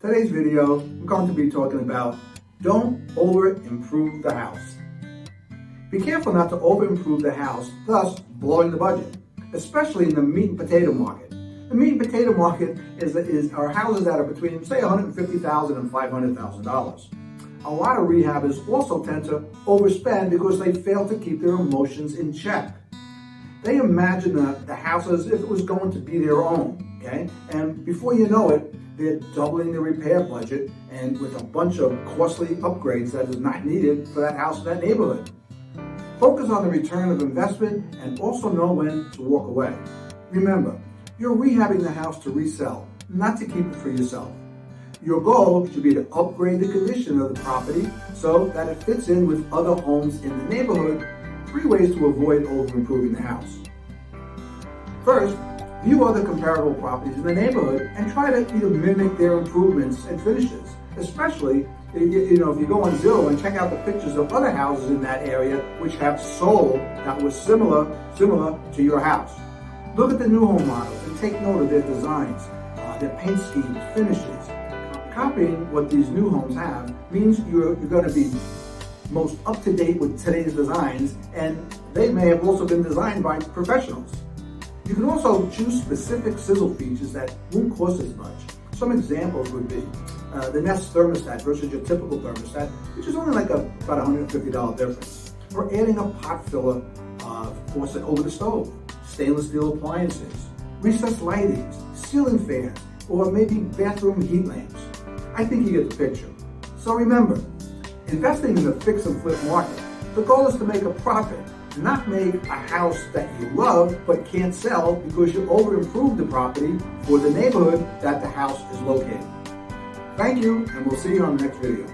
Today's video, we're going to be talking about don't over-improve the house. Be careful not to over-improve the house, thus blowing the budget, especially in the meat and potato market. The meat and potato market are houses that are between, say, $150,000 and $500,000. A lot of rehabbers also tend to overspend because they fail to keep their emotions in check. They imagine the house as if it was going to be their own, okay? And before you know it, they're doubling the repair budget and with a bunch of costly upgrades that is not needed for that house in that neighborhood. Focus on the return of investment and also know when to walk away. Remember, you're rehabbing the house to resell, not to keep it for yourself. Your goal should be to upgrade the condition of the property so that it fits in with other homes in the neighborhood. 3 ways to avoid over-improving the house. First, view other comparable properties in the neighborhood and try to mimic their improvements and finishes. Especially, if you go on Sizzle and check out the pictures of other houses in that area which have sold that was similar to your house. Look at the new home models and take note of their designs, their paint schemes, finishes. Copying what these new homes have means you're going to be most up-to-date with today's designs, and they may have also been designed by professionals. You can also choose specific Sizzle features that won't cost as much. Some examples would be the Nest thermostat versus your typical thermostat, which is only like about $150 difference. Or adding a pot filler faucet over the stove, stainless steel appliances, recessed lighting, ceiling fans, or maybe bathroom heat lamps. I think you get the picture. So remember, investing in the fix and flip market, the goal is to make a profit, not make a house that you love but can't sell because you over-improved the property for the neighborhood that the house is located. Thank you, and we'll see you on the next video.